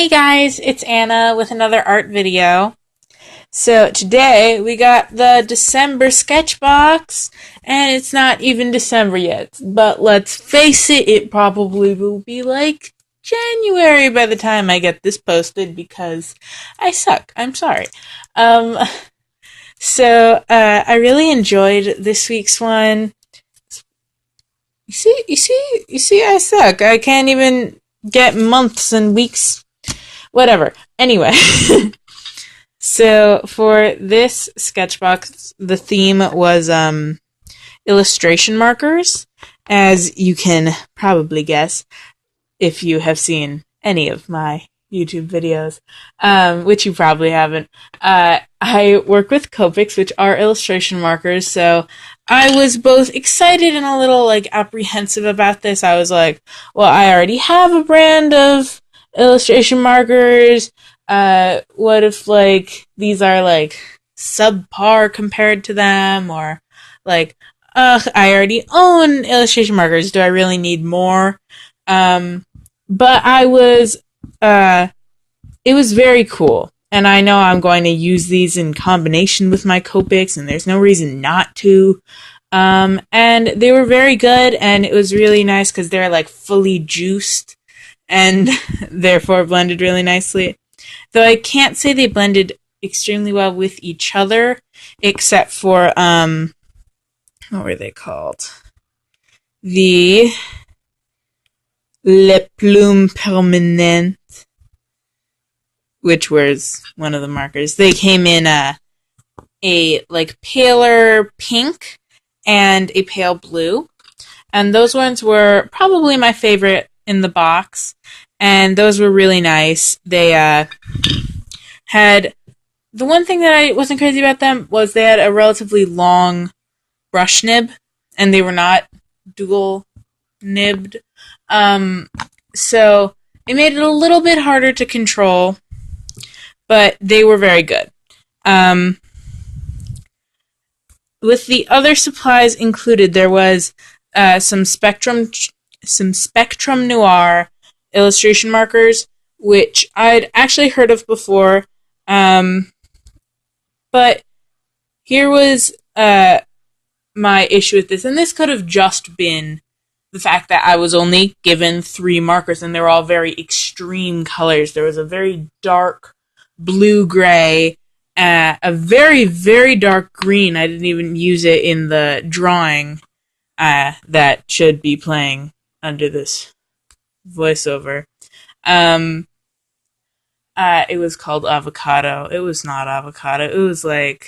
Hey guys, it's Anna with another art video. So today we got the December Sketchbox, and it's not even December yet, but let's face it, it probably will be like January by the time I get this posted because I suck. I'm sorry. Um, I really enjoyed this week's one. You see, I suck. I can't even get months and weeks. Whatever. Anyway, so for this sketchbox, the theme was illustration markers, as you can probably guess if you have seen any of my YouTube videos, which you probably haven't. I work with Copics, which are illustration markers, so I was both excited and a little apprehensive about this. I was like, well, I already have a brand of illustration markers. What if these are subpar compared to them, or I already own illustration markers. Do I really need more? But it was very cool. And I know I'm going to use these in combination with my Copics, and there's no reason not to. And they were very good, and it was really nice because they're fully juiced and therefore blended really nicely. Though I can't say they blended extremely well with each other, except for, what were they called? The Le Plume Permanente, which was one of the markers. They came in a paler pink and a pale blue. And those ones were probably my favorite in the box. And those were really nice. They had... The one thing that I wasn't crazy about them was they had a relatively long brush nib. And they were not dual nibbed. So it made it a little bit harder to control. But they were very good. With the other supplies included, there was some Spectrum Noir illustration markers, which I'd actually heard of before. But here was my issue with this, and this could have just been the fact that I was only given 3 markers, and they were all very extreme colors. There was a very dark blue-gray, a very, very dark green. I didn't even use it in the drawing that should be playing under this voiceover. It was called avocado. It was not avocado. It was like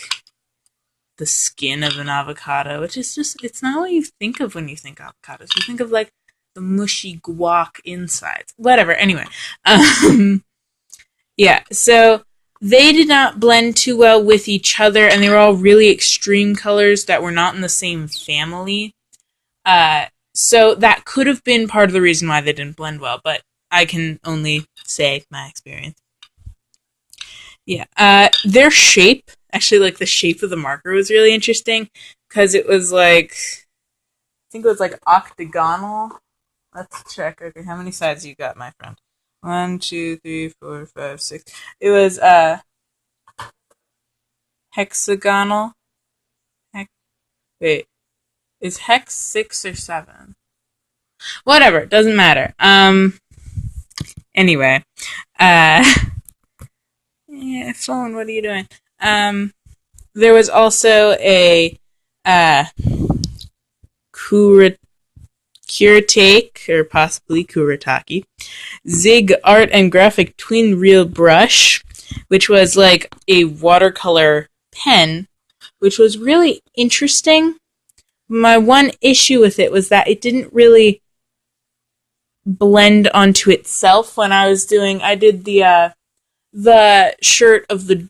the skin of an avocado, which is just, it's not what you think of when you think avocados. You think of the mushy guac insides. Whatever, anyway. Yeah, so they did not blend too well with each other, and they were all really extreme colors that were not in the same family. So that could have been part of the reason why they didn't blend well, but I can only say my experience. Yeah, their shape, actually, the shape of the marker was really interesting, because it was I think it was octagonal. Let's check. Okay, how many sides you got, my friend? 1, 2, 3, 4, 5, 6. It was hexagonal. Wait, is hex 6 or 7? Whatever, doesn't matter. Anyway, yeah, phone. What are you doing? There was also a Kuretake, or possibly Kuretake, Zig Art and Graphic Twin Reel Brush, which was a watercolor pen, which was really interesting. My one issue with it was that it didn't really blend onto itself when I was doing. I did the shirt of the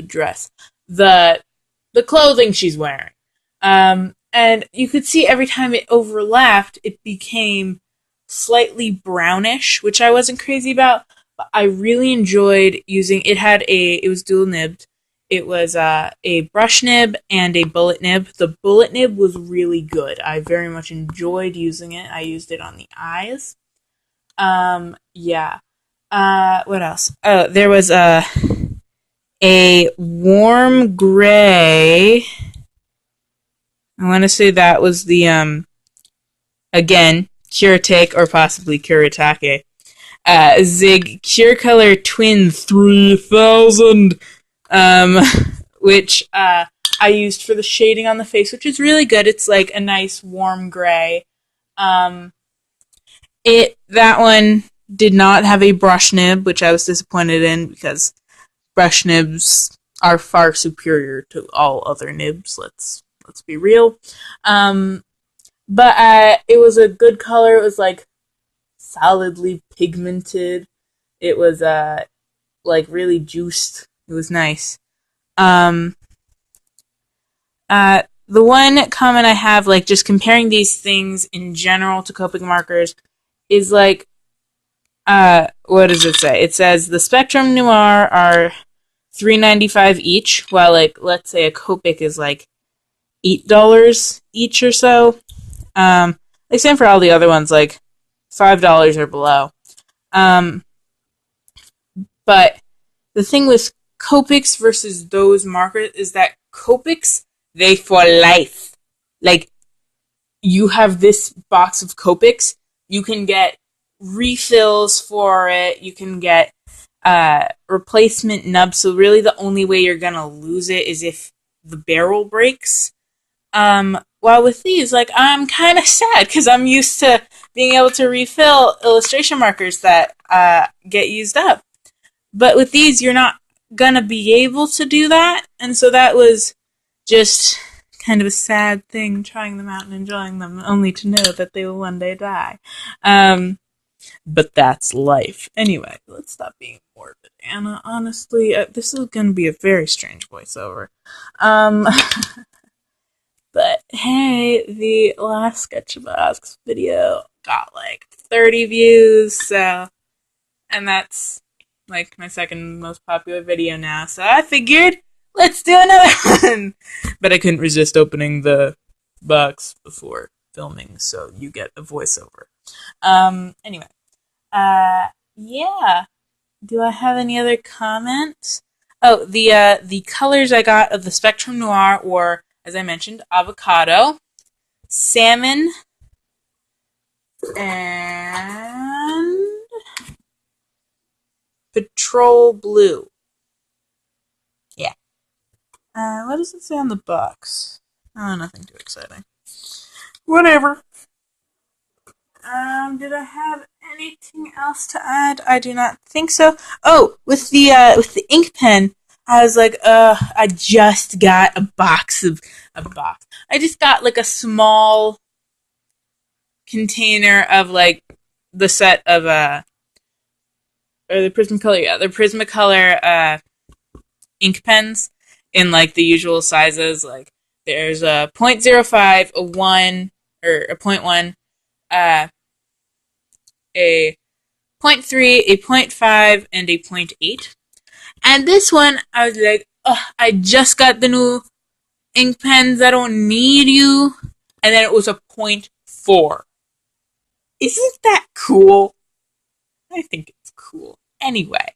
dress, the clothing she's wearing, and you could see every time it overlapped, it became slightly brownish, which I wasn't crazy about, but I really enjoyed using it. It was dual nibbed. It was a brush nib and a bullet nib. The bullet nib was really good. I very much enjoyed using it. I used it on the eyes. Yeah. What else? Oh, there was a warm gray. I want to say that was the again Kuretake or possibly Kuretake. Zig Cure Color Twin 3000, which I used for the shading on the face, which is really good. It's like a nice warm gray. That one did not have a brush nib, which I was disappointed in because brush nibs are far superior to all other nibs. Let's be real. But it was a good color. It was like solidly pigmented. It was like really juiced. It was nice. The one comment I have, like just comparing these things in general to Copic markers, is like, what does it say? It says the Spectrum Noir are $3.95 each, while like let's say a Copic is like $8 each or so. Like same for all the other ones, like $5 or below. But the thing with Copics versus those markers is that Copics, they for life. Like, you have this box of Copics, you can get refills for it, you can get replacement nubs, so really the only way you're gonna lose it is if the barrel breaks. While with these, like, I'm kind of sad because I'm used to being able to refill illustration markers that get used up. But with these, you're not gonna be able to do that, and so that was just kind of a sad thing, trying them out and enjoying them, only to know that they will one day die. But that's life. Anyway, let's stop being morbid, Anna. Honestly, this is gonna be a very strange voiceover. But hey, the last SKETCHBOX video got like 30 views, so, and that's like my second most popular video now, so I figured, let's do another one! But I couldn't resist opening the box before filming, so you get a voiceover. Anyway. Yeah. Do I have any other comments? Oh, the colors I got of the Spectrum Noir were, as I mentioned, avocado, salmon, and petrol blue. Yeah. What does it say on the box? Oh, nothing too exciting. Whatever. Did I have anything else to add? I do not think so. Oh, with the ink pen, I was like, I just got a box. I just got like a small container of like the set of or the Prismacolor, yeah, the Prismacolor ink pens in like the usual sizes. Like there's a 0.05, a 1, or a 0.1, a 0.3, a 0.5, and a 0.8. And this one, I was like, oh, I just got the new ink pens, I don't need you. And then it was a 0.4. Isn't that cool? I think it's cool. Anyway,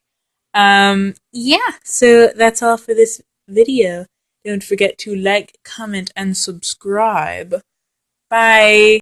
yeah, so that's all for this video. Don't forget to like, comment, and subscribe. Bye!